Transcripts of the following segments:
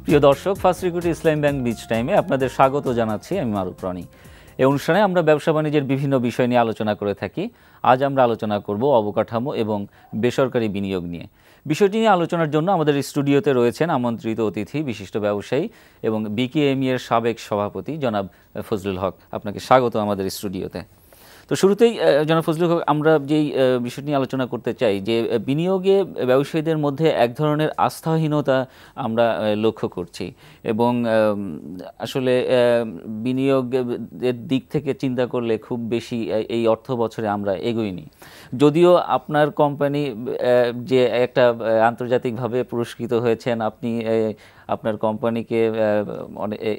প্রিয় দর্শক, first recruit ইসলামী bank beach টাইমে আপনাদের স্বাগত জানাচ্ছি। আমি মারুফ রনি। এই অনুষ্ঠানে আমরা ব্যবসা বাণিজ্যের বিভিন্ন বিষয় নিয়ে আলোচনা করে থাকি। আজ আমরা আলোচনা করব অবকাঠামো এবং বেসরকারি বিনিয়োগ নিয়ে। বিষয়টি নিয়ে আলোচনার জন্য আমাদের স্টুডিওতে রয়েছেন আমন্ত্রিত অতিথি, বিশিষ্ট ব্যবসায়ী এবং বিকেএমই এর সাবেক সভাপতি জনাব ফজলুল হক। আপনাকে স্বাগত আমাদের স্টুডিওতে। তো শুরুতেই জনাব ফজলুল হক, আমরা যেই বিষয়টি নিয়ে আলোচনা করতে চাই যে বিনিয়োগে ব্যবসায়ীদের মধ্যে এক ধরনের আস্থাহীনতা আমরা লক্ষ্য করছি এবং আসলে বিনিয়োগের দিক থেকে চিন্তা করলে খুব বেশি এই অর্থ বছরে আমরা এগোইনি। যদিও আপনার কোম্পানি যে একটা আন্তর্জাতিকভাবে পুরস্কৃত হয়েছেন, আপনি আপনার কোম্পানিকে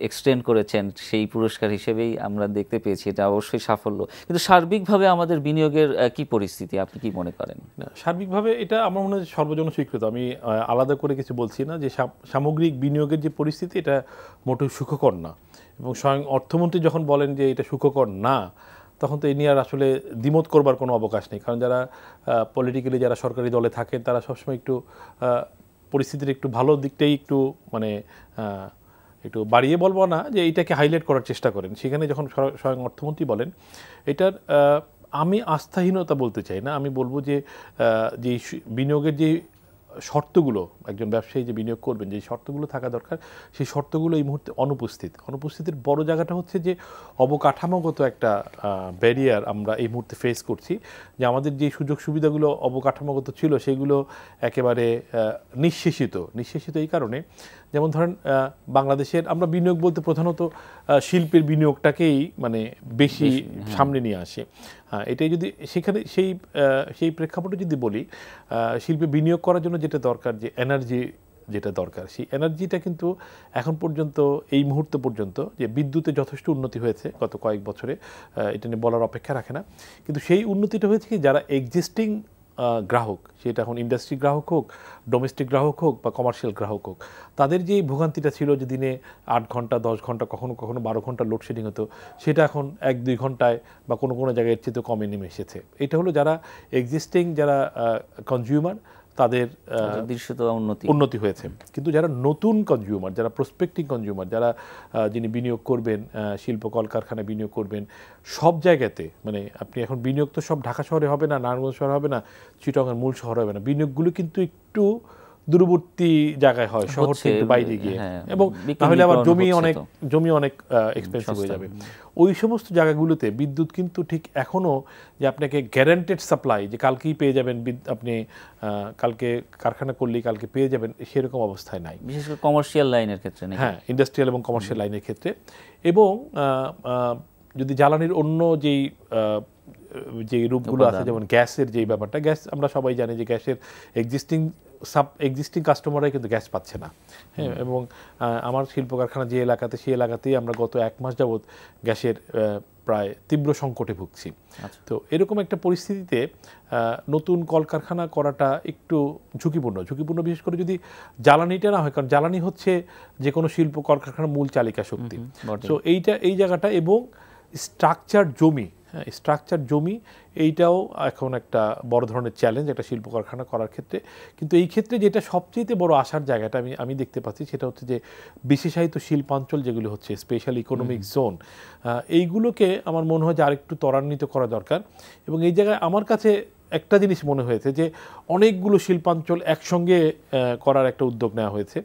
এক্সটেন্ড করেছেন, সেই পুরস্কার হিসেবেই আমরা দেখতে পেয়েছি। এটা অবশ্যই সাফল্য, কিন্তু সার্বিকভাবে আমাদের বিনিয়োগের কি পরিস্থিতি, আপনি কি মনে করেন? সার্বিকভাবে এটা আমার মনে হয় সর্বজন স্বীকৃত। আমি আলাদা করে কিছু বলছি না যে সামগ্রিক বিনিয়োগের যে পরিস্থিতি এটা মোটেও সুখকর না, এবং স্বয়ং অর্থমন্ত্রী যখন বলেন যে এটা সুখকর না, তখন তো এই নিয়ে আর আসলে দ্বিমত করবার কোনো অবকাশ নেই। কারণ যারা পলিটিক্যালি যারা সরকারি দলে থাকেন তারা সবসময় একটু পরিস্থিতির একটু ভালো দিকটাই একটু একটু বাড়িয়ে বলবো না যে এইটাকে হাইলাইট করার চেষ্টা করেন। সেখানে যখন স্বয়ং অর্থমন্ত্রী বলেন এটার, আমি আস্থাহীনতা বলতে চাই না, আমি বলবো যে বিনিয়োগের যে শর্তগুলো, একজন ব্যবসায়ী যে বিনিয়োগ করবেন যে শর্তগুলো থাকা দরকার, সেই শর্তগুলো এই মুহূর্তে অনুপস্থিতির বড় জায়গাটা হচ্ছে যে অবকাঠামোগত একটা ব্যারিয়ার আমরা এই মুহূর্তে ফেস করছি। যে আমাদের যে সুযোগ সুবিধাগুলো অবকাঠামোগত ছিল সেগুলো একেবারে নিঃশেষিত এই কারণে, যেমন ধরেন বাংলাদেশের আমরা বিনিয়োগ বলতে প্রধানত শিল্পের বিনিয়োগটাকেই বেশি সামনে নিয়ে আসে। এটাই যদি সেখানে সেই প্রেক্ষাপটে যদি বলি, শিল্পে বিনিয়োগ করার জন্য যেটা দরকার, যে এনার্জি যেটা দরকার, সেই এনার্জিটা কিন্তু এখন পর্যন্ত এই মুহূর্ত পর্যন্ত যে বিদ্যুতে যথেষ্ট উন্নতি হয়েছে গত কয়েক বছরে, এটা নিয়ে বলার অপেক্ষা রাখে না। কিন্তু সেই উন্নতিটা হয়েছে কি, যারা এক্সিস্টিং গ্রাহক, সেটা এখন ইন্ডাস্ট্রি গ্রাহক হোক, ডোমেস্টিক গ্রাহক হোক বা কমার্শিয়াল গ্রাহক হোক, তাদের যে ভোগান্তিটা ছিল যে দিনে 8 ঘন্টা 10 ঘন্টা কখনো 12 ঘন্টা লোডশেডিং হতো, সেটা এখন 1-2 ঘন্টায় বা কোনো জায়গায় এর চেয়ে কমে নেমে এসেছে। এটা হলো যারা এক্সিস্টিং যারা কনজিউমার, তাদের দৃশ্যত উন্নতি হয়েছে। কিন্তু যারা নতুন কনজিউমার, যারা প্রসপেক্টিভ কনজিউমার, যারা যিনি বিনিয়োগ করবেন, শিল্প কলকারখানায় বিনিয়োগ করবেন, সব জায়গাতে আপনি এখন বিনিয়োগ তো সব ঢাকা শহরে হবে না, নারায়ণগঞ্জ শহরে হবে না, চিটাগংয়ের মূল শহরে হবে না, বিনিয়োগগুলো কিন্তু একটু দূরবর্তী জায়গায় হয়, শহর থেকে বাইরে গিয়ে, এবং তাহলে আবার জমি অনেক এক্সপেন্সিভ হয়ে যাবে। ওই সমস্ত জায়গাগুলোতে বিদ্যুৎ কিন্তু ঠিক এখনও যে আপনাকে গ্যারান্টেড সাপ্লাই, যে কালকেই পেয়ে যাবেন, আপনি কালকে কারখানা করলেই কালকে পেয়ে যাবেন, সেরকম অবস্থায় নাই, বিশেষ করে কমার্শিয়াল লাইনের ক্ষেত্রে। হ্যাঁ, ইন্ডাস্ট্রিয়াল এবং কমার্শিয়াল লাইনের ক্ষেত্রে। এবং যদি জ্বালানির অন্য যে রূপগুলো আছে, যেমন গ্যাসের যেই ব্যাপারটা, গ্যাস আমরা সবাই জানি যে গ্যাসের এক্সিস্টিং কাস্টমাররাই কিন্তু গ্যাস পাচ্ছে না। হ্যাঁ, এবং আমার শিল্প কারখানা যে এলাকাতে, সেই এলাকাতেই আমরা গত 1 মাস যাবৎ গ্যাসের প্রায় তীব্র সংকটে ভুগছি। তো এরকম একটা পরিস্থিতিতে নতুন কলকারখানা করাটা একটু ঝুঁকিপূর্ণ, বিশেষ করে যদি জ্বালানিটা না হয়, কারণ জ্বালানি হচ্ছে যে কোনো শিল্প কলকারখানার মূল চালিকা শক্তি। তো এই জায়গাটা, এবং স্ট্রাকচার জমি এইটাও এখন একটা বড় ধরনের চ্যালেঞ্জ একটা শিল্প কারখানা করার ক্ষেত্রে। কিন্তু এই ক্ষেত্রে যেটা সবচেয়ে বড় আশার জায়গাটা আমি দেখতে পাচ্ছি, সেটা হচ্ছে যে বিশেষায়িত শিল্পাঞ্চল যেগুলো হচ্ছে স্পেশাল ইকোনমিক জোন, এইগুলোকে আমার মনে হয় যে আরেকটু ত্বরান্বিত করা দরকার। এবং এই জায়গায় আমার কাছে একটা জিনিস মনে হয়েছে যে অনেকগুলো শিল্পাঞ্চল একসঙ্গে করার একটা উদ্যোগ নেওয়া হয়েছে।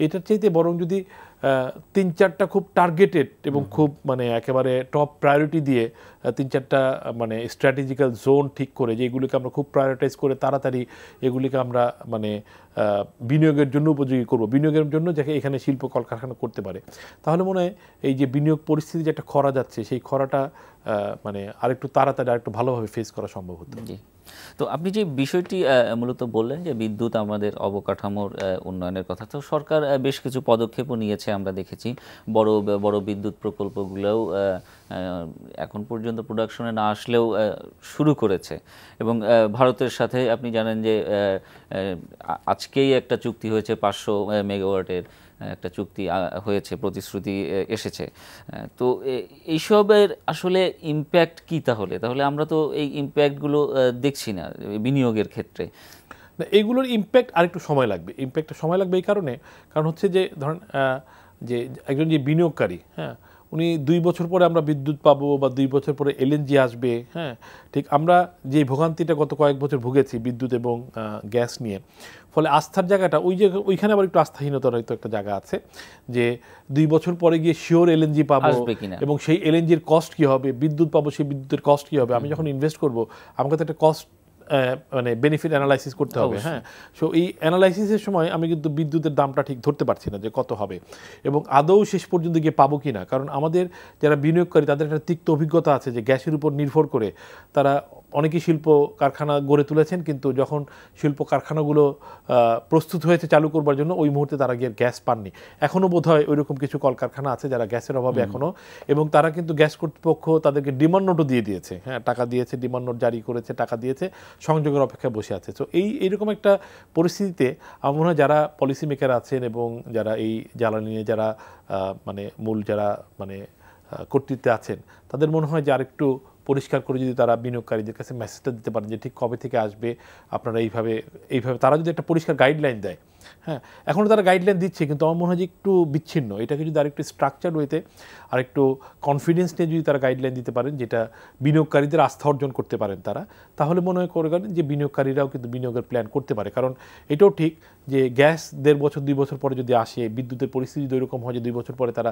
এটার চাইতে বরং যদি 3-4টা খুব টার্গেটেড এবং খুব একেবারে টপ প্রায়োরিটি দিয়ে 3-4টা স্ট্র্যাটেজিক্যাল জোন ঠিক করে, যে এগুলিকে আমরা খুব প্রায়োরিটাইজ করে তাড়াতাড়ি এগুলিকে আমরা বিনিয়োগের জন্য উপযোগী করব, বিনিয়োগের জন্য যাকে এখানে শিল্প কলকারখানা করতে পারে, তাহলে মনে হয় এই যে বিনিয়োগ পরিস্থিতি যে একটা খরা যাচ্ছে, সেই খরাটা আরেকটু তাড়াতাড়ি আরেকটু ভালোভাবে ফেস করা সম্ভব হতো। তো আপনি যে বিষয়টি মূলত বললেন যে বিদ্যুৎ আমাদের অবকাঠামোর উন্নয়নের কথা, তো সরকার বেশ কিছু পদক্ষেপও নিয়েছে, আমরা দেখেছি। বড় বিদ্যুৎ প্রকল্পগুলোও এখন পর্যন্ত প্রোডাকশনে না আসলেও শুরু করেছে। এবং ভারতের সাথে আপনি জানেন যে আজকেই একটা চুক্তি হয়েছে, 500 মেগাওয়াটের একটা চুক্তি হয়েছে, প্রতিশ্রুতি এসেছে। তো এইসবের আসলে ইম্প্যাক্ট কি? তাহলে আমরা তো এই ইম্প্যাক্টগুলো দেখছি না বিনিয়োগের ক্ষেত্রে। না, এইগুলোর ইম্প্যাক্ট আরেকটু সময় লাগবে। ইম্প্যাক্টটা সময় লাগবে এই কারণে, কারণ হচ্ছে যে ধরেন যে একজন যে বিনিয়োগকারী, হ্যাঁ, উনি 2 বছর পরে আমরা বিদ্যুৎ পাবো বা 2 বছর পরে এলএনজি আসবে, হ্যাঁ, ঠিক আমরা যে ভোগান্তিটা গত কয়েক বছর ভুগেছি বিদ্যুৎ এবং গ্যাস নিয়ে, ফলে আস্থার জায়গাটা ওইখানে আবার একটু আস্থাহীনতার হয়তো একটা জায়গা আছে যে 2 বছর পরে গিয়ে শিওর এলএনজি পাবো এবং সেই এলএনজির কস্ট কী হবে, বিদ্যুৎ পাবো সেই বিদ্যুতের কস্ট কী হবে, আমি যখন ইনভেস্ট করবো আমাকে তো একটা কস্ট মানে বেনিফিট অ্যানালাইসিস করতে হবে। হ্যাঁ, সো এই অ্যানালাইসিসের সময় আমি কিন্তু বিদ্যুতের দামটা ঠিক ধরতে পারছি না যে কত হবে এবং আদৌ শেষ পর্যন্ত গিয়ে পাবো কি না। কারণ আমাদের যারা বিনিয়োগকারী তাদের একটা তিক্ত অভিজ্ঞতা আছে যে গ্যাসের উপর নির্ভর করে তারা অনেকেই শিল্প কারখানা গড়ে তুলেছেন, কিন্তু যখন শিল্প কারখানাগুলো প্রস্তুত হয়েছে চালু করবার জন্য ওই মুহূর্তে তারা গিয়ে গ্যাস পাননি। এখনও বোধহয় ওইরকম কিছু কলকারখানা আছে যারা গ্যাসের অভাবে এখনও, এবং তারা কিন্তু গ্যাস কর্তৃপক্ষ তাদেরকে ডিমান্ড নোটও দিয়ে দিয়েছে, হ্যাঁ, টাকা দিয়েছে, ডিমান্ড নোট জারি করেছে, টাকা দিয়েছে, সংযোগের অপেক্ষায় বসে আছে। তো এইরকম একটা পরিস্থিতিতে আমার মনে হয় যারা পলিসি মেকার আছেন এবং যারা এই জ্বালানি নিয়ে যারা মানে মূল যারা মানে কর্তৃত্বে আছেন, তাদের মনে হয় যে আরেকটু পরিষ্কার করে যদি তারা বিনিয়োগকারীদের কাছে মেসেজটা দিতে পারেন যে ঠিক কবে থেকে আসবে আপনারা এইভাবে তারা যদি একটা পরিষ্কার গাইডলাইন দেয়। হ্যাঁ, এখনও তারা গাইডলাইন দিচ্ছে, কিন্তু আমার মনে হয় যে একটু বিচ্ছিন্ন। এটাকে যদি আরেকটু স্ট্রাকচার ওয়েতে আরেকটু কনফিডেন্স নিয়ে যদি তারা গাইডলাইন দিতে পারেন, যেটা বিনিয়োগকারীদের আস্থা অর্জন করতে পারেন তারা, তাহলে মনে হয় করে যে বিনিয়োগকারীরাও কিন্তু বিনিয়োগের প্ল্যান করতে পারে। কারণ এটাও ঠিক যে গ্যাস 1.5 বছর 2 বছর পরে যদি আসে, বিদ্যুতের পরিস্থিতি যদি এরকম হয় যে 2 বছর পরে তারা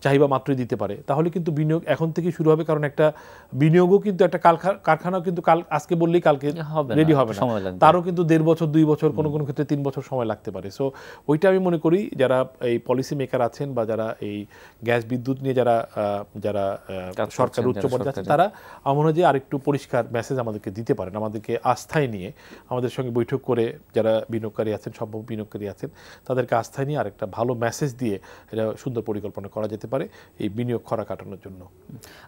চাহিদা মাত্রই দিতে পারে, তাহলে কিন্তু বিনিয়োগ এখন থেকেই শুরু হবে। কারণ একটা বিনিয়োগও কিন্তু একটা কারখানাও কিন্তু আজকে বললেই কালকে রেডি হবে না, তারও কিন্তু 1.5 বছর 2 বছর কোনো কোনো ক্ষেত্রে 3 বছর সময় লাগতে পারে। সো ওইটা আমি মনে করি যারা এই পলিসি মেকার আছেন বা যারা এই গ্যাস বিদ্যুৎ নিয়ে যারা সরকার উচ্চ পর্যায়ে আছেন, তারা আমার মনে হয় যে আরেকটু পরিষ্কার মেসেজ আমাদেরকে দিতে পারেন, আমাদেরকে আস্থায় নিয়ে আমাদের সঙ্গে বৈঠক করে যারা বিনিয়োগকারী আছেন, সম্ভব বিনিয়োগকারী আছেন, তাদেরকে আস্থায় নিয়ে আরেকটা ভালো মেসেজ দিয়ে এটা সুন্দর পরিকল্পনা করা যেতে পারে এই বিনিয়োগ খরা কাটানোর জন্য।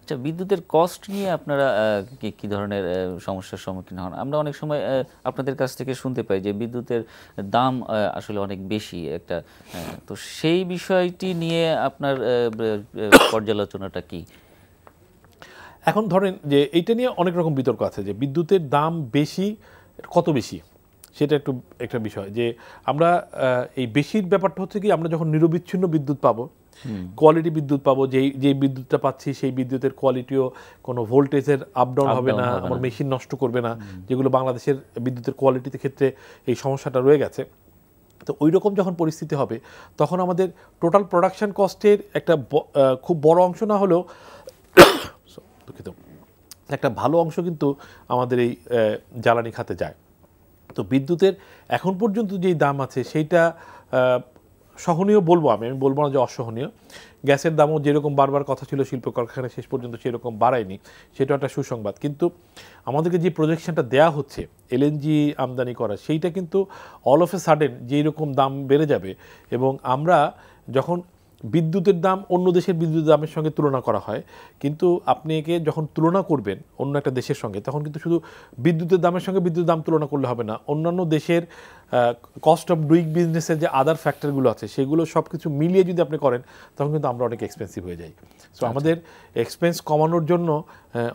আচ্ছা, বিদ্যুতের কস্ট নিয়ে আপনারা কি ধরনের সমস্যার সম্মুখীন হন? আমরা অনেক সময় আপনাদের কাছ থেকে শুনতে পাই যে বিদ্যুতের দাম আসলে অনেক বেশি একটা, তো সেই বিষয়টি নিয়ে আপনার পর্যালোচনাটা কি? এখন ধরেন যে এইটা নিয়ে অনেক রকম বিতর্ক আছে যে বিদ্যুতের দাম বেশি, কত বেশি সেটা একটা বিষয়। যে আমরা এই বেশির ব্যাপারটা হচ্ছে কি, আমরা যখন নিরবিচ্ছিন্ন বিদ্যুৎ পাবো, কোয়ালিটি বিদ্যুৎ পাবো, যেই বিদ্যুৎটা পাচ্ছি সেই বিদ্যুতের কোয়ালিটিও কোনো ভোল্টেজের আপ ডাউন হবে না, আমার মেশিন নষ্ট করবে না, যেগুলো বাংলাদেশের বিদ্যুতের কোয়ালিটির ক্ষেত্রে এই সমস্যাটা রয়ে গেছে। তো ওই রকম যখন পরিস্থিতি হবে, তখন আমাদের টোটাল প্রোডাকশন কস্টের একটা খুব বড় অংশ না হলেও দুঃখিত, একটা ভালো অংশ কিন্তু আমাদের এই জ্বালানি খাতে যায়। তো বিদ্যুতের এখন পর্যন্ত যেই দাম আছে সেইটা সহনীয় বলবো আমি বলবো না যে অসহনীয়। গ্যাসের দামও যেরকম বারবার কথা ছিল শিল্প কারখানা শেষ পর্যন্ত সেরকম বাড়ায়নি, সেটা একটা সুসংবাদ। কিন্তু আমাদেরকে যে প্রজেকশনটা দেয়া হচ্ছে এলএনজি আমদানি করা, সেইটা কিন্তু অল অফ এ সাডেন যেই রকম দাম বেড়ে যাবে, এবং আমরা যখন বিদ্যুতের দাম অন্য দেশের বিদ্যুতের দামের সঙ্গে তুলনা করা হয়, কিন্তু আপনি একে যখন তুলনা করবেন অন্য একটা দেশের সঙ্গে, তখন কিন্তু শুধু বিদ্যুতের দামের সঙ্গে বিদ্যুতের দাম তুলনা করলে হবে না, অন্যান্য দেশের কস্ট অফ ডুইং বিজনেসের যে আদার ফ্যাক্টরগুলো আছে সেগুলো সব কিছু মিলিয়ে যদি আপনি করেন, তখন কিন্তু আমরা অনেক এক্সপেন্সিভ হয়ে যাই। সো আমাদের এক্সপেন্স কমানোর জন্য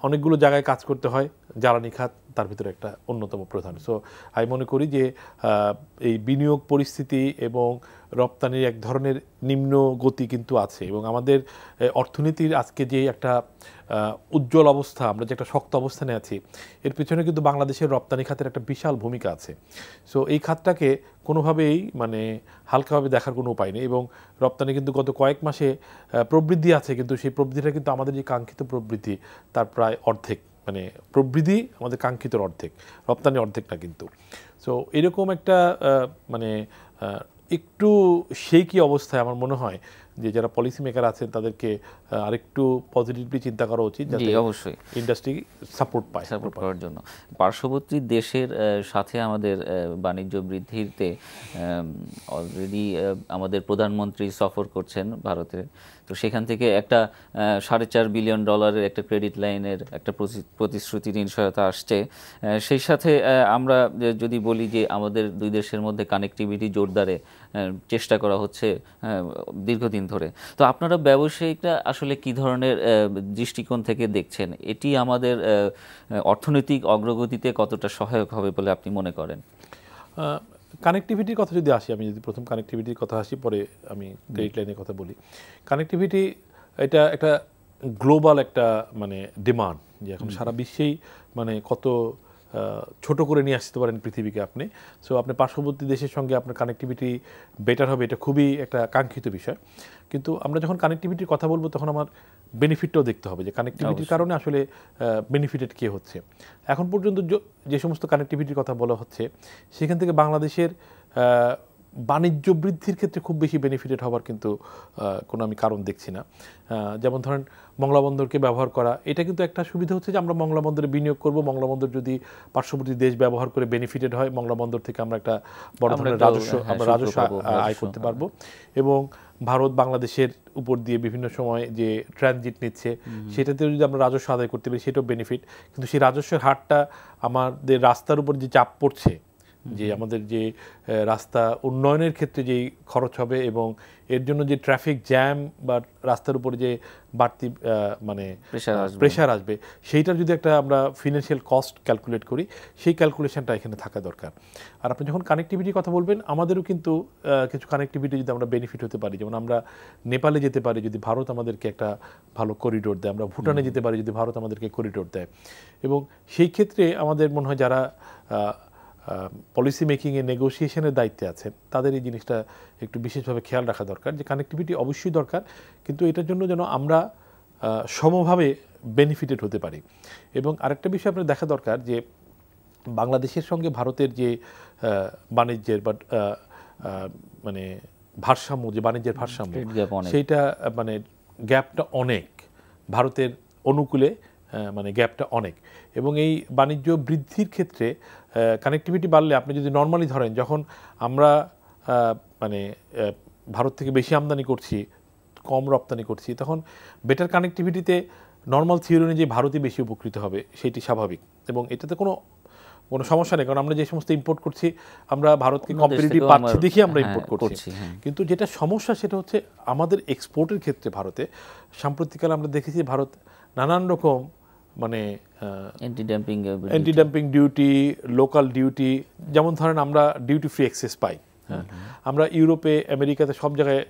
অনেকগুলো জায়গায় কাজ করতে হয়, জ্বালানি খাত তার ভিতরে একটা অন্যতম প্রধান। সো আমি মনে করি যে এই বিনিয়োগ পরিস্থিতি এবং রপ্তানির এক ধরনের নিম্ন গতি কিন্তু আছে, এবং আমাদের অর্থনীতির আজকে যে একটা উজ্জ্বল অবস্থা, আমরা যে একটা শক্ত অবস্থানে আছি, এর পিছনে কিন্তু বাংলাদেশের রপ্তানি খাতের একটা বিশাল ভূমিকা আছে। সো এই খাতটাকে কোনোভাবেই মানে হালকাভাবে দেখার কোনো উপায় নেই, এবং রপ্তানি কিন্তু গত কয়েক মাসে প্রবৃদ্ধি আছে, কিন্তু সেই প্রবৃদ্ধিটা কিন্তু আমাদের যে কাঙ্ক্ষিত প্রবৃদ্ধি তার প্রায় অর্ধেক, মানে প্রবৃদ্ধি আমাদের কাঙ্ক্ষিত অর্ধেক, রপ্তানি অর্ধেক না কিন্তু। সো এরকম একটা মানে একটু সেই কি অবস্থায় আমার মনে হয় যে যারা পলিসি মেকার আছেন তাদেরকে আরেকটু পজিটিভলি চিন্তা করা উচিত, যাতে অবশ্যই ইন্ডাস্ট্রি সাপোর্ট করার জন্য। পার্শ্ববর্তী দেশের সাথে আমাদের বাণিজ্য বৃদ্ধিতে অলরেডি আমাদের প্রধানমন্ত্রী সফর করছেন ভারতে, তো সেখান থেকে একটা $4.5 বিলিয়ন একটা ক্রেডিট লাইনের একটা প্রতিশ্রুতি ঋণ সহায়তা আসছে। সেই সাথে আমরা যদি বলি যে আমাদের দুই দেশের মধ্যে কানেক্টিভিটি জোরদারে চেষ্টা করা হচ্ছে দীর্ঘদিন ধরে। তো আপনারা ব্যবসায়িকরা আসলে কি ধরনের দৃষ্টিকোণ থেকে দেখছেন, এটি আমাদের অর্থনৈতিক অগ্রগতিতে কতটা সহায়ক হবে বলে আপনি মনে করেন? কানেক্টিভিটির কথা যদি আসি, আমি যদি প্রথম কানেক্টিভিটির কথা আসি, পরে আমি ক্রেডিট লাইনের কথা বলি। কানেক্টিভিটি এটা একটা গ্লোবাল একটা মানে ডিমান্ড, যে এখন সারা বিশ্বেই মানে কত ছোট করে নিয়ে আসতে পারেন পৃথিবীকে আপনি। সো আপনি পার্শ্ববর্তী দেশের সঙ্গে আপনার কানেক্টিভিটি বেটার হবে, এটা খুবই একটা কাঙ্ক্ষিত বিষয়। কিন্তু আমরা যখন কানেক্টিভিটির কথা বলবো তখন আমার বেনিফিটটাও দেখতে হবে, যে কানেক্টিভিটির কারণে আসলে বেনিফিটেড কে হচ্ছে। এখন পর্যন্ত যে সমস্ত কানেক্টিভিটির কথা বলা হচ্ছে সেখান থেকে বাংলাদেশের বাণিজ্য বৃদ্ধির ক্ষেত্রে খুব বেশি বেনিফিটেড হওয়ার কিন্তু কোনো আমি কারণ দেখছি না। যেমন ধরেন মংলা বন্দরকে ব্যবহার করা, এটা কিন্তু একটা সুবিধা হচ্ছে যে আমরা মংলা বন্দরে বিনিয়োগ করব, মংলা বন্দর যদি পার্শ্ববর্তী দেশ ব্যবহার করে বেনিফিটেড হয়, মংলা বন্দর থেকে আমরা একটা বড় ধরনের রাজস্ব আয় করতে পারবো। এবং ভারত বাংলাদেশের উপর দিয়ে বিভিন্ন সময় যে ট্রানজিট নিচ্ছে সেটাতেও যদি আমরা রাজস্ব আদায় করতে পারি সেটাও বেনিফিট। কিন্তু সেই রাজস্বের হারটা আমাদের রাস্তার উপর যে চাপ পড়ছে, যে আমাদের যে রাস্তা উন্নয়নের ক্ষেত্রে যেই খরচ হবে এবং এর জন্য যে ট্রাফিক জ্যাম বা রাস্তার উপর যে বাড়তি মানে প্রেশার আসবে, সেইটার যদি একটা আমরা ফিনান্সিয়াল কস্ট ক্যালকুলেট করি, সেই ক্যালকুলেশনটা এখানে থাকা দরকার। আর আপনি যখন কানেক্টিভিটির কথা বলবেন, আমাদেরও কিন্তু কিছু কানেক্টিভিটি যদি আমরা বেনিফিট হতে পারি, যেমন আমরা নেপালে যেতে পারি যদি ভারত আমাদেরকে একটা ভালো করিডোর দেয়, আমরা ভুটানে যেতে পারি যদি ভারত আমাদেরকে করিডোর দেয়। এবং সেই ক্ষেত্রে আমাদের মনে হয় যারা পলিসি মেকিংয়ে নেগোসিয়েশনের দায়িত্বে আছেন তাদের এই জিনিসটা একটু বিশেষভাবে খেয়াল রাখা দরকার, যে কানেক্টিভিটি অবশ্যই দরকার, কিন্তু এটার জন্য যেন আমরা সমভাবে বেনিফিটেড হতে পারি। এবং আরেকটা বিষয় আপনার দেখা দরকার যে বাংলাদেশের সঙ্গে ভারতের যে বাণিজ্যের বা মানে ভারসাম্য, যে বাণিজ্যের ভারসাম্য, সেইটা মানে গ্যাপটা অনেক, ভারতের অনুকূলে মানে গ্যাপটা অনেক। এবং এই বাণিজ্য বৃদ্ধির ক্ষেত্রে কানেক্টিভিটি বাড়লে, আপনি যদি নর্মালি ধরেন যখন আমরা মানে ভারত থেকে বেশি আমদানি করছি, কম রপ্তানি করছি, তখন বেটার কানেক্টিভিটিতে নর্মাল থিওরি অনুযায়ী ভারতই বেশি উপকৃত হবে, সেটি স্বাভাবিক। এবং এটাতে কোনো সমস্যা নেই, কারণ আমরা যে সমস্ত ইম্পোর্ট করছি আমরা ভারতকে কম্পিটিটিভ পাচ্ছি দেখি আমরা ইম্পোর্ট করছি। কিন্তু যেটা সমস্যা সেটা হচ্ছে আমাদের এক্সপোর্টের ক্ষেত্রে ভারতে সাম্প্রতিককালে আমরা দেখেছি ভারত নানান রকম মানে anti dumping duty, local duty, যেমন ধরেন আমরা ডিউটি ফ্রি অ্যাক্সেস পাই। হ্যাঁ, আমরা ইউরোপে, আমেরিকাতে, সব জায়গায়,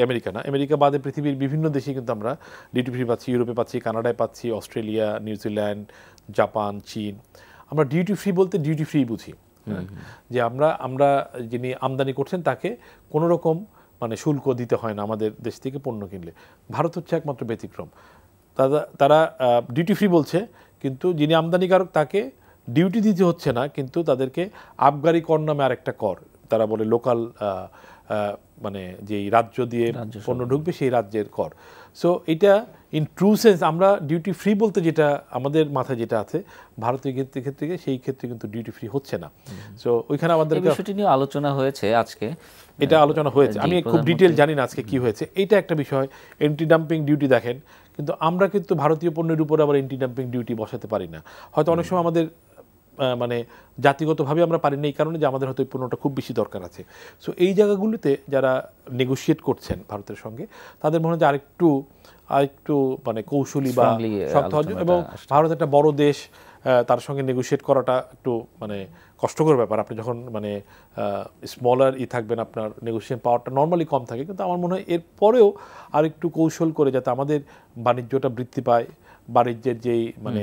আমেরিকা না, আমেরিকা বাদে পৃথিবীর বিভিন্ন দেশে কিন্তু আমরা ডিউটি ফ্রি পাচ্ছি। ইউরোপে পাচ্ছি, কানাডায় পাচ্ছি, অস্ট্রেলিয়া, নিউজিল্যান্ড, জাপান, চীন। আমরা ডিউটি ফ্রি বলতে ডিউটি ফ্রি বুঝি, যে আমরা যিনি আমদানি করছেন তাকে কোনো রকম মানে শুল্ক দিতে হয় না আমাদের দেশ থেকে পণ্য কিনলে। ভারত হচ্ছে একমাত্র ব্যতিক্রম, তারা ডিউটি ফ্রি বলছে কিন্তু যিনি আমদানিকারক তাকে ডিউটি দিতে হচ্ছে না, কিন্তু তাদেরকে আবগারি কর নামে আরেকটা কর, তারা বলে লোকাল মানে যেই রাজ্য দিয়ে পণ্য ঢুকবে সেই রাজ্যের কর। সো এটা ইন ট্রু সেন্স আমরা ডিউটি ফ্রি বলতে যেটা আমাদের মাথায় যেটা আছে, ভারতীয় ক্ষেত্রে সেই ক্ষেত্রে কিন্তু ডিউটি ফ্রি হচ্ছে না। সো ওইখানে আমাদের বিষয়টি নিয়ে আলোচনা হয়েছে আজকে, এটা আলোচনা হয়েছে, আমি খুব ডিটেল জানি না আজকে কি হয়েছে। এইটা একটা বিষয়, এন্টি ডাম্পিং ডিউটি দেখেন, কিন্তু আমরা কিন্তু ভারতীয় পণ্যের উপর আবার এন্টি ডাম্পিং ডিউটি বসাতে পারি না। হয়তো অনেক সময় আমাদের মানে জাতিগতভাবে আমরা পারি না, এই কারণে যে আমাদের হয়তো এই পণ্যটা খুব বেশি দরকার আছে। সো এই জায়গাগুলোতে যারা নেগোশিয়েট করছেন ভারতের সঙ্গে, তাদের মনে হয় যে আরেকটু মানে কৌশলী বা শক্ত, এবং ভারত একটা বড় দেশ, তার সঙ্গে নেগোশিয়েট করাটা একটু মানে কষ্টকর ব্যাপার। আপনি যখন মানে স্মলার থাকবেন, আপনার নেগোসিয়েশন পাওয়ারটা নর্মালি কম থাকে, কিন্তু আমার মনে হয় এরপরেও আরেকটু কৌশল করে যাতে আমাদের বাণিজ্যটা বৃদ্ধি পায়, বাণিজ্যের যেই মানে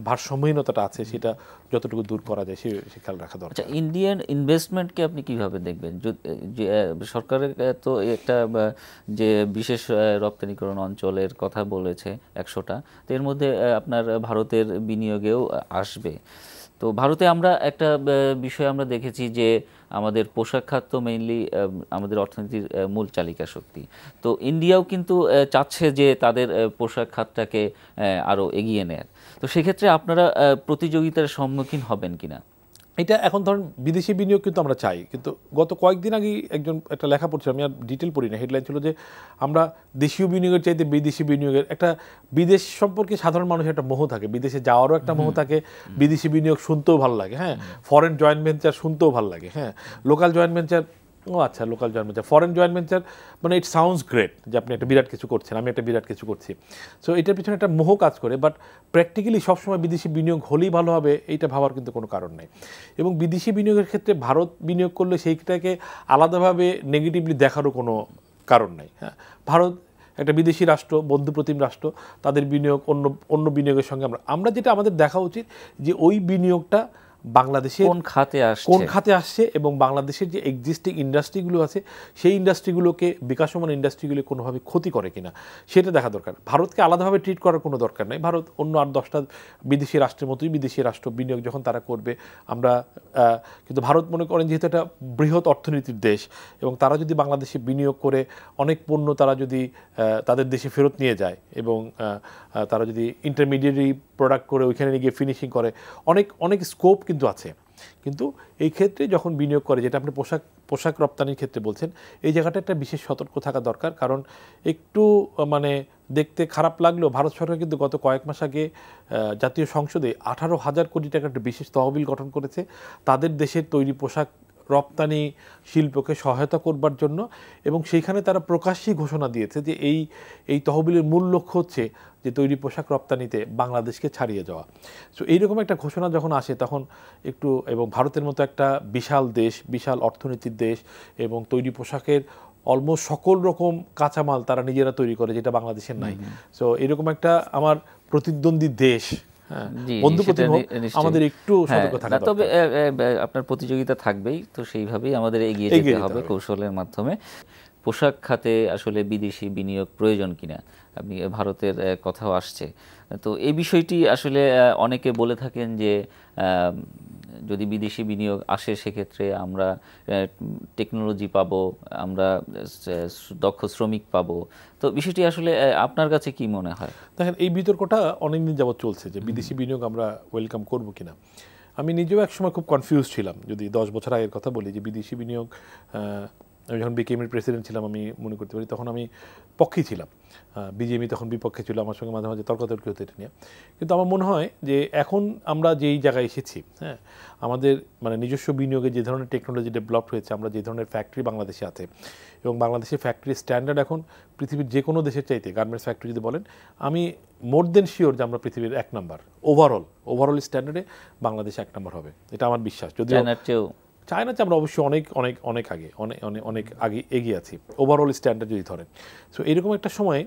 ভারসাম্যহীনতাটা আছে সেটা যতটুকু দূর করা যায় সে খেয়াল রাখা দরকার। আচ্ছা, ইন্ডিয়ান ইনভেস্টমেন্টকে আপনি কিভাবে দেখবেন? যে সরকারের তো একটা যে বিশেষ রপ্তানিকরণ অঞ্চলের কথা বলেছে 100টা, তো এর মধ্যে আপনার ভারতের বিনিয়োগেও আসবে। তো ভারতে আমরা একটা বিষয় আমরা দেখেছি যে আমাদের পোশাক খাত তো মেইনলি আমাদের অর্থনীতির মূল চালিকা শক্তি। তো ইন্ডিয়াও কিন্তু চাচ্ছে যে তাদের পোশাক খাতটাকে আরও এগিয়ে নেয়। তো সেক্ষেত্রে আপনারা প্রতিযোগিতার সম্মুখীন হবেন কিনা? এটা এখন ধরেন বিদেশি বিনিয়োগ কিন্তু আমরা চাই, কিন্তু গত কয়েকদিন আগে একটা লেখা পড়ছিলাম, আমি আর ডিটেল পড়ি না, হেডলাইন ছিল যে আমরা দেশীয় বিনিয়োগের চাইতে বিদেশি বিনিয়োগের, একটা বিদেশ সম্পর্কে সাধারণ মানুষের একটা মোহ থাকে, বিদেশে যাওয়ারও একটা মোহ থাকে, বিদেশি বিনিয়োগ শুনতেও ভালো লাগে, হ্যাঁ, ফরেন জয়েন্ট ভেঞ্চার শুনতেও ভালো লাগে, হ্যাঁ, লোকাল জয়েন্ট ভেঞ্চার ও আচ্ছা, local joint venture, foreign joint venture মানে ইট সাউন্ডস গ্রেট যে আপনি একটা বিরাট কিছু করছেন, আমি একটা বিরাট কিছু করছি। সো এটার পিছনে একটা মোহ কাজ করে, বাট প্র্যাকটিক্যালি সবসময় বিদেশি বিনিয়োগ হলেই ভালো হবে এইটা ভাবার কিন্তু কোনো কারণ নেই। এবং বিদেশি বিনিয়োগের ক্ষেত্রে ভারত বিনিয়োগ করলে সেইটাকে আলাদাভাবে নেগেটিভলি দেখারও কোনো কারণ নেই। হ্যাঁ, ভারত একটা বিদেশি রাষ্ট্র, বন্ধুপ্রতিম রাষ্ট্র, তাদের বিনিয়োগ অন্য বিনিয়োগের সঙ্গে আমরা যেটা আমাদের দেখা উচিত যে ওই বিনিয়োগটা বাংলাদেশে কোন খাতে আসছে এবং বাংলাদেশের যে এক্সিস্টিং ইন্ডাস্ট্রিগুলো আছে সেই ইন্ডাস্ট্রিগুলোকে, বিকাশমান ইন্ডাস্ট্রিগুলো কোনোভাবে ক্ষতি করে কিনা সেটা দেখা দরকার। ভারতকে আলাদাভাবে ট্রিট করার কোনো দরকার নেই। ভারত অন্য 8-10টা বিদেশি রাষ্ট্রের মতোই বিদেশি রাষ্ট্র, বিনিয়োগ যখন তারা করবে আমরা কিন্তু ভারত মনে করেন যেহেতু একটা বৃহৎ অর্থনীতির দেশ এবং তারা যদি বাংলাদেশে বিনিয়োগ করে অনেক পণ্য তারা যদি তাদের দেশে ফেরত নিয়ে যায় এবং তারা যদি ইন্টারমিডিয়েটারি প্রোডাক্ট করে ওইখানে গিয়ে ফিনিশিং করে, অনেক স্কোপ কিন্তু আছে। কিন্তু এই ক্ষেত্রে যখন বিনিয়োগ করে, যেটা আপনি পোশাক রপ্তানির ক্ষেত্রে বলছেন, এই জায়গাটা একটা বিশেষ সতর্ক থাকা দরকার। কারণ একটু মানে দেখতে খারাপ লাগলেও ভারত সরকার কিন্তু গত কয়েক মাস আগে জাতীয় সংসদে 18,000 কোটি টাকার একটা বিশেষ তহবিল গঠন করেছে তাদের দেশের তৈরি পোশাক রপ্তানি শিল্পকে সহায়তা করবার জন্য। এবং সেইখানে তারা প্রকাশ্যেই ঘোষণা দিয়েছে যে এই তহবিলের মূল লক্ষ্য হচ্ছে যে তৈরি পোশাক রপ্তানিতে বাংলাদেশকে ছাড়িয়ে যাওয়া। সো এইরকম একটা ঘোষণা যখন আসে তখন একটু, এবং ভারতের মতো একটা বিশাল দেশ, বিশাল অর্থনীতির দেশ এবং তৈরি পোশাকের অলমোস্ট সকল রকম কাঁচামাল তারা নিজেরা তৈরি করে, যেটা বাংলাদেশের নাই। সো এরকম একটা আমার প্রতিদ্বন্দ্বী দেশ, আমাদের একটু সতর্ক থাকা দরকার। তবে আপনার প্রতিযোগিতা থাকবেই, তো সেইভাবেই আমাদের এগিয়ে যেতে হবে কৌশলের মাধ্যমে। পোশাক খাতে আসলে বিদেশি বিনিয়োগ প্রয়োজন কিনা, আপনি ভারতের কথাও আসছে, তো এই বিষয়টি আসলে অনেকে বলে থাকেন যে যদি বিদেশি বিনিয়োগ আসে সেক্ষেত্রে আমরা টেকনোলজি পাবো, আমরা দক্ষ শ্রমিক পাবো। তো বিষয়টি আসলে আপনার কাছে কি মনে হয়? দেখেন, এই বিতর্কটা অনেকদিন যাবৎ চলছে যে বিদেশি বিনিয়োগ আমরা ওয়েলকাম করবো কিনা। আমি নিজেও একসময় খুব কনফিউজ ছিলাম, যদি 10 বছর আগের কথা বলি, যে বিদেশি বিনিয়োগ, আমি যখন বিকেএমের প্রেসিডেন্ট ছিলাম আমি মনে করতে পারি তখন আমি পক্ষেই ছিলাম, বিজেপি তখন বিপক্ষে ছিল, আমার সঙ্গে মাঝে মাঝে তর্কাতর্কি হতো এটা নিয়ে। কিন্তু আমার মনে হয় যে এখন আমরা যেই জায়গায় এসেছি, হ্যাঁ, আমাদের মানে নিজস্ব বিনিয়োগে যে ধরনের টেকনোলজি ডেভেলপ হয়েছে, আমরা যে ধরনের ফ্যাক্টরি বাংলাদেশে আছে এবং বাংলাদেশের ফ্যাক্টরির স্ট্যান্ডার্ড এখন পৃথিবীর যে কোনো দেশের চাইতে, গার্মেন্টস ফ্যাক্টরি যদি বলেন, আমি মোর দেন শিওর যে আমরা পৃথিবীর 1 নাম্বার ওভারঅল স্ট্যান্ডার্ডে বাংলাদেশ 1 নাম্বার হবে, এটা আমার বিশ্বাস। যদিও চায়নাতে আমরা অবশ্যই অনেক আগে এগিয়ে আছি ওভারঅল স্ট্যান্ডার্ড যদি ধরেন। সো এরকম একটা সময়ে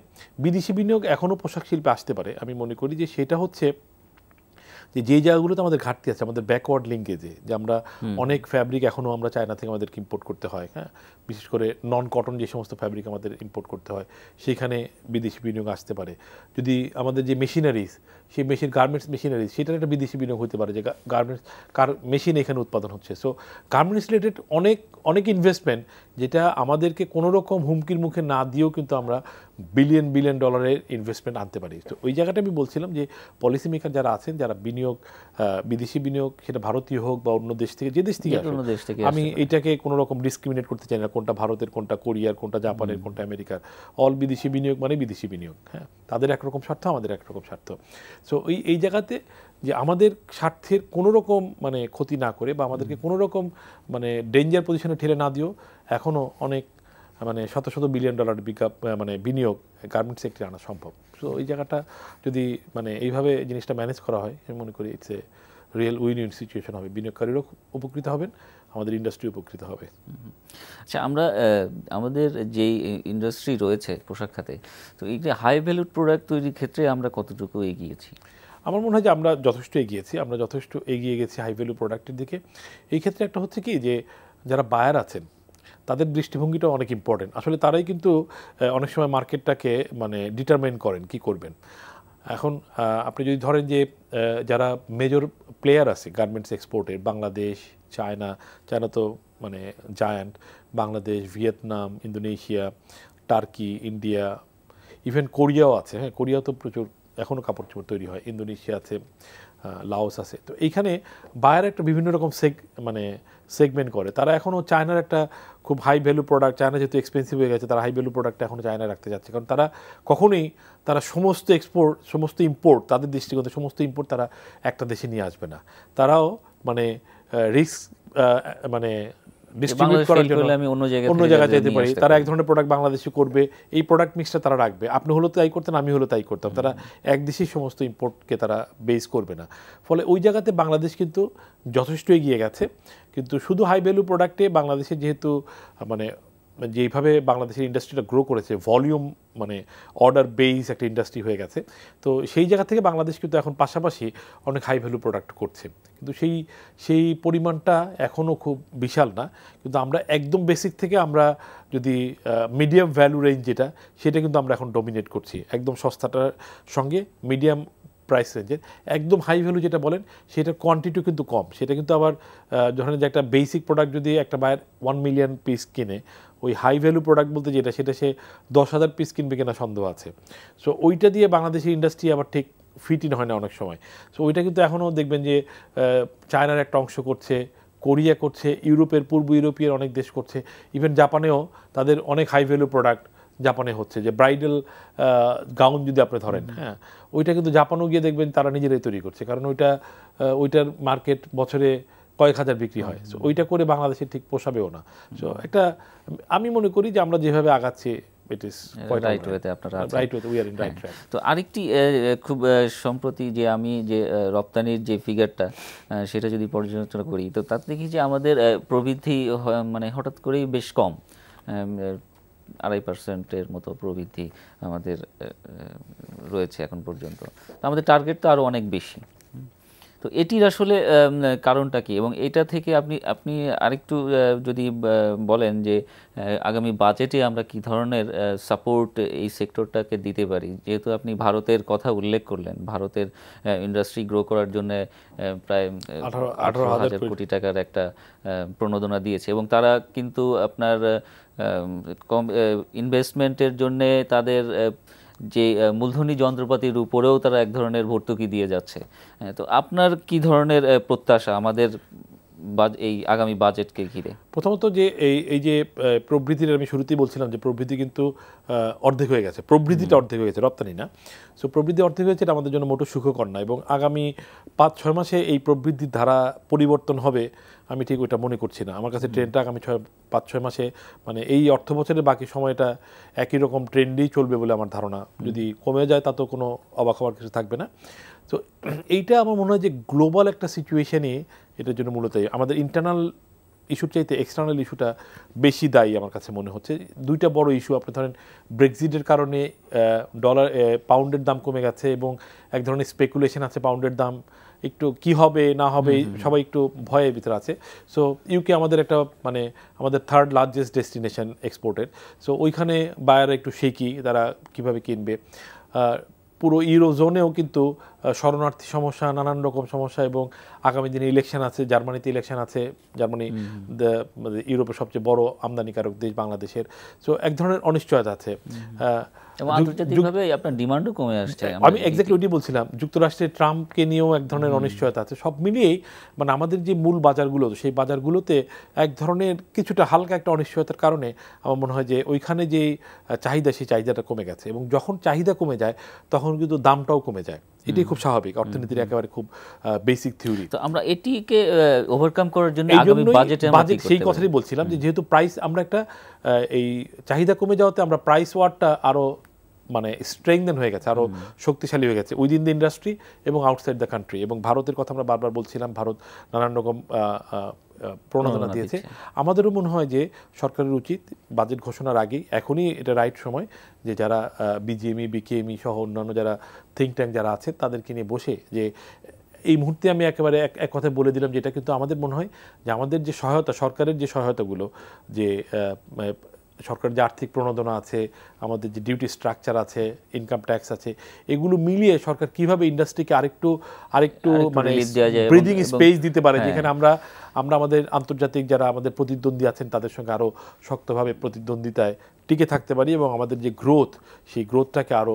বিদেশি বিনিয়োগ এখনও পোশাক শিল্পে আসতে পারে। আমি মনে করি যে সেটা হচ্ছে যে জায়গাগুলোতে আমাদের ঘাটতি আছে, আমাদের ব্যাকওয়ার্ড লিঙ্কেজে, যে আমরা অনেক ফ্যাব্রিক এখনও আমরা চায়না থেকে আমাদেরকে ইম্পোর্ট করতে হয়, হ্যাঁ, বিশেষ করে নন কটন যে সমস্ত ফ্যাব্রিক আমাদের ইম্পোর্ট করতে হয়, সেখানে বিদেশি বিনিয়োগ আসতে পারে। যদি আমাদের যে মেশিনারিজ, সেই গার্মেন্টস মেশিনারিজ, সেটার একটা বিদেশি বিনিয়োগ হতে পারে, যে গার্মেন্টস মেশিন এখানে উৎপাদন হচ্ছে। সো গার্মেন্টস রিলেটেড অনেক ইনভেস্টমেন্ট, যেটা আমাদেরকে কোনো রকম হুমকির মুখে না দিয়েও কিন্তু আমরা বিলিয়ন ডলারের ইনভেস্টমেন্ট আনতে পারি। তো ওই জায়গাটা আমি বলছিলাম যে পলিসি মেকার যারা আছেন, যারা বিদেশি বিনিয়োগ, সেটা ভারতীয় হোক বা অন্য দেশ থেকে, যে দেশ থেকে আমি এটাকে কোনো রকম ডিসক্রিমিনেট করতে চাই না, কোনটা ভারতের, কোনটা কোরিয়ার, কোনটা জাপানের, কোনটা আমেরিকার। অল বিদেশি বিনিয়োগ মানে বিদেশি বিনিয়োগ, হ্যাঁ, তাদের একরকম স্বার্থ, আমাদের একরকম স্বার্থ। সো এই জায়গাতে যে আমাদের স্বার্থের কোনো রকম মানে ক্ষতি না করে বা আমাদেরকে কোনো রকম মানে ডেঞ্জার পজিশনে ঠেলে না দিও, এখনও অনেক মানে শত বিলিয়ন ডলার মানে বিনিয়োগ গার্মেন্টস সেক্টরে আনা সম্ভব। সো এই জায়গাটা যদি মানে এইভাবে জিনিসটা ম্যানেজ করা হয়, আমি মনে করি it's a real win situation হবে। বিনিয়োগকারীরাও উপকৃত হবেন, আমাদের ইন্ডাস্ট্রি উপকৃত হবে। আচ্ছা, আমরা আমাদের যেই ইন্ডাস্ট্রি রয়েছে পোশাক খাতে, তো এই যে হাই ভ্যালুড প্রোডাক্ট তৈরির ক্ষেত্রে আমরা কতটুকু এগিয়েছি? আমার মনে হয় যে আমরা যথেষ্ট এগিয়ে গেছি হাই ভ্যালু প্রোডাক্টের দিকে। এই ক্ষেত্রে একটা হচ্ছে কি, যে যারা বায়ার আছেন তাদের দৃষ্টিভঙ্গিটা অনেক ইম্পর্টেন্ট। আসলে তারাই কিন্তু অনেক সময় মার্কেটটাকে মানে ডিটারমাইন করেন কি করবেন। এখন আপনি যদি ধরেন যে যারা মেজর প্লেয়ার আছে গার্মেন্টস এক্সপোর্টের, বাংলাদেশ, চায়না তো মানে giant, Bangladesh, Vietnam, Indonesia, Turkey, India, even কোরিয়াও আছে। হ্যাঁ, কোরিয়াও তো প্রচুর এখনও কাপড় চোপড় তৈরি হয়, ইন্দোনেশিয়া আছে, লাওস আছে। তো এইখানে বায়ার একটা বিভিন্ন রকম সেগমেন্ট করে। তারা এখনও চায়নার একটা খুব হাই ভ্যালু প্রোডাক্ট, চায়না যেহেতু এক্সপেন্সিভ হয়ে গেছে, তারা হাই ভ্যালু প্রোডাক্টটা এখনও চায়নায় রাখতে যাচ্ছে। কারণ তারা কখনোই সমস্ত ইম্পোর্ট, তাদের দৃষ্টিকোণে সমস্ত ইম্পোর্ট তারা একটা দেশে নিয়ে আসবে না। তারাও মানে রিস্ক মানে ডিস্ট্রিবিউট করার জন্য আমি অন্য অন্য জায়গায় যেতে পারি, তারা এক ধরনের প্রোডাক্ট বাংলাদেশে করবে, এই প্রোডাক্ট মিক্সটা তারা রাখবে। আপনি হলো তাই করতেন, আমি হলো তাই করতাম, তারা এক দেশেই সমস্ত ইম্পোর্টকে তারা বেস করবে না। ফলে ওই জায়গাতে বাংলাদেশ কিন্তু যথেষ্ট এগিয়ে গেছে। কিন্তু শুধু হাই ভ্যালু প্রোডাক্টে বাংলাদেশে যেহেতু মানে যেইভাবে বাংলাদেশের ইন্ডাস্ট্রিটা গ্রো করেছে, ভলিউম মানে অর্ডার বেস একটা ইন্ডাস্ট্রি হয়ে গেছে, তো সেই জায়গা থেকে বাংলাদেশ কিন্তু এখন পাশাপাশি অনেক হাই ভ্যালু প্রোডাক্ট করছে। কিন্তু সেই পরিমাণটা এখনও খুব বিশাল না। কিন্তু আমরা একদম বেসিক থেকে আমরা যদি মিডিয়াম ভ্যালু রেঞ্জ যেটা, সেটা কিন্তু আমরা এখন ডমিনেট করছি একদম সস্তাটার সঙ্গে। মিডিয়াম প্রাইস রেঞ্জের একদম হাই ভ্যালু যেটা বলেন, সেটার কোয়ান্টিটিও কিন্তু কম। সেটা কিন্তু আবার ধরেন যে একটা বেসিক প্রোডাক্ট যদি একটা বায়ার 1 মিলিয়ন পিস কিনে, ওই হাই ভ্যালু প্রোডাক্ট বলতে যেটা, সেটা সে 10,000 পিস কিনবে কিনা সন্দেহ আছে। সো ওইটা দিয়ে বাংলাদেশের ইন্ডাস্ট্রি আবার ঠিক ফিট ইন হয় না অনেক সময়। সো ওইটা কিন্তু এখনও দেখবেন যে চায়নার একটা অংশ করছে, কোরিয়া করছে, ইউরোপের পূর্ব ইউরোপীয় অনেক দেশ করছে, ইভেন জাপানেও তাদের অনেক হাই ভ্যালু প্রোডাক্ট জাপানে হচ্ছে। যে ব্রাইডাল গাউন যদি আপনি ধরেন, হ্যাঁ, ওইটা কিন্তু জাপানেও গিয়ে দেখবেন তারা নিজেরাই তৈরি করছে, কারণ ওইটার মার্কেট বছরে কয়েক হাজার বিক্রি হয়। সো ওইটা করে বাংলাদেশে ঠিক পোষাবেও না। সো একটা আমি মনে করি যে আমরা যেভাবে আগাচ্ছি, ইট ইজ রাইট ওয়েতে আপনারা রাইট ওয়েতে, we are in right track. তো আরেকটি খুব সম্প্রতি যে আমি যে রপ্তানির যে ফিগারটা সেটা যদি পর্যালোচনা করি, তো তাতে দেখি যে আমাদের প্রবৃদ্ধি মানে হঠাৎ করেই বেশ কম, 2.5%-এর মতো প্রবৃদ্ধি আমাদের রয়েছে এখন পর্যন্ত। আমাদের টার্গেট তো আরও অনেক বেশি। তো এটির আসলে কারণটা কি, এবং এটা থেকে আপনি আরেকটু যদি বলেন যে আগামী বাজেটে আমরা কি ধরনের সাপোর্ট এই সেক্টরটাকে দিতে পারি, যেহেতু আপনি ভারতের কথা উল্লেখ করলেন, ভারতের ইন্ডাস্ট্রি গ্রো করার জন্য প্রায় 18,000 কোটি টাকার একটা প্রণোদনা দিয়েছে, এবং তারা কিন্তু আপনার ইনভেস্টমেন্টের জন্যে তাদের যে মূলধনী যন্ত্রপাতির উপরেও তারা এক ধরনের ভর্তুকি দিয়ে যাচ্ছে। তো আপনার কি ধরনের প্রত্যাশা আমাদের এই আগামী বাজেটকে ঘিরে? প্রথমত যে এই যে প্রবৃদ্ধির আমি শুরুতেই বলছিলাম যে প্রবৃদ্ধি কিন্তু অর্ধেক হয়ে গেছে, প্রবৃদ্ধিটা অর্ধেক হয়ে গেছে, রপ্তানি না। সো প্রবৃদ্ধি অর্ধেক হয়েছে, এটা আমাদের জন্য মোটো সুখকর না। এবং আগামী 5-6 মাসে এই প্রবৃদ্ধির ধারা পরিবর্তন হবে আমি ঠিক ওইটা মনে করছি না। আমার কাছে ট্রেন্ডটা আগামী 5-6 মাসে মানে এই অর্থ বছরের বাকি সময়টা একই রকম ট্রেন্ডেই চলবে বলে আমার ধারণা। যদি কমে যায় তাতেও কোনো অবাক হওয়ার কিছু থাকবে না। তো এইটা আমার মনে হয় যে গ্লোবাল একটা সিচুয়েশনে এটার জন্য মূলত আমাদের ইন্টারনাল ইস্যুর চাইতে এক্সটার্নাল ইস্যুটা বেশি দায়ী আমার কাছে মনে হচ্ছে। দুইটা বড় ইস্যু, আপনি ধরেন ব্রেক্সিটের কারণে পাউন্ডের দাম কমে গেছে, এবং এক ধরনের স্পেকুলেশন আছে পাউন্ডের দাম একটু কি হবে না হবে, সবাই একটু ভয়ের ভিতরে আছে। সো ইউকে আমাদের একটা মানে আমাদের 3rd লার্জেস্ট ডেস্টিনেশন এক্সপোর্টের। সো ওইখানে বায়াররা একটু শেকি, তারা কিভাবে কিনবে। পুরো ইউরোজোনেও কিন্তু শরণার্থী সমস্যা, নানান রকম সমস্যা, এবং আগামী দিনে ইলেকশন আছে, জার্মানিতে ইলেকশন আছে, জার্মানি ইউরোপের সবচেয়ে বড় আমদানিকারক দেশ বাংলাদেশের। সো এক ধরনের অনিশ্চয়তা আছে, এবং আন্তর্জাতিকভাবে আপনার ডিমান্ডও কমে আসছে। আমি এক্স্যাক্টলি ওইটাই বলছিলাম, যুক্তরাষ্ট্রের ট্রাম্পকে নিয়েও এক ধরনের অনিশ্চয়তা আছে। সব মিলিয়েই মানে আমাদের যে মূল বাজারগুলো, সেই বাজারগুলোতে এক ধরনের কিছুটা হালকা একটা অনিশ্চয়তার কারণে আমার মনে হয় যে ওইখানে যে চাহিদা, সেই চাহিদাটা কমে গেছে। এবং যখন চাহিদা কমে যায় তখন কিন্তু দামটাও কমে যায়। এটাই খুব স্বাভাবিক, অর্থনীতির একেবারে খুব বেসিক থিওরি। তো আমরা এটিকে ওভারকাম করার জন্য আগামী বাজেটে সেই কথাই বলছিলাম যে যেহেতু প্রাইস আমরা একটা এই চাহিদা কমে যাওয়াতে আমরা প্রাইস ওয়ারটা আরো মানে স্ট্রেংথেন হয়ে গেছে, আরো শক্তিশালী হয়ে গেছে উইদিন দ্য ইন্ডাস্ট্রি এবং আউটসাইড দ্য কান্ট্রি। এবং ভারতের কথা আমরা বারবার বলছিলাম, ভারত নানান রকম প্রণোদনা দিয়েছে। আমাদেরও মনে হয় যে সরকারের উচিত বাজেট ঘোষণার আগেই, এখনই এটা রাইট সময় যে যারা বিজিএমই, বিকেএমই সহ অন্যান্য যারা থিঙ্ক ট্যাঙ্ক যারা আছে তাদেরকে নিয়ে বসে, যে এই মুহূর্তে আমি একেবারে এক কথায় বলে দিলাম যেটা কিন্তু আমাদের মনে হয় যে আমাদের যে সহায়তা, সরকারের যে সহায়তাগুলো, যে সরকারের যে আর্থিক প্রণোদনা আছে, আমাদের যে ডিউটি স্ট্রাকচার আছে, ইনকাম ট্যাক্স আছে, এগুলো মিলিয়ে সরকার কিভাবে ইন্ডাস্ট্রিকে আরেকটু মানে ব্রিদিং স্পেস দিতে পারে, যেখানে আমরা আমাদের আন্তর্জাতিক যারা আমাদের প্রতিদ্বন্দ্বী আছেন তাদের সঙ্গে আরও শক্তভাবে প্রতিদ্বন্দ্বিতায় টিকে থাকতে পারি, এবং আমাদের যে গ্রোথ, সেই গ্রোথটাকে আরও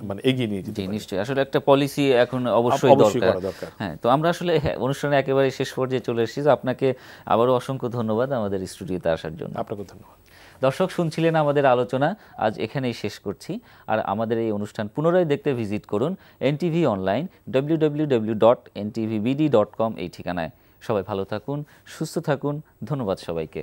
মানে এগিয়ে নিয়ে যেতে। নিশ্চয়ই, আসলে একটা পলিসি এখন অবশ্যই দরকার। হ্যাঁ, তো আমরা আসলে অনুষ্ঠানে একেবারে শেষ পর্যায়ে চলে এসেছি। আপনাকে আবারও অসংখ্য ধন্যবাদ আমাদের স্টুডিওতে আসার জন্য। আপনাকে ধন্যবাদ। দর্শক, শুনছিলেন আমাদের আলোচনা, আজ এখানেই শেষ করছি। আর আমাদের এই অনুষ্ঠান পুনরায় দেখতে ভিজিট করুন এনটিভি অনলাইন www.ntvbd.com এই ঠিকানায়। সবাই ভালো থাকুন, সুস্থ থাকুন। ধন্যবাদ সবাইকে।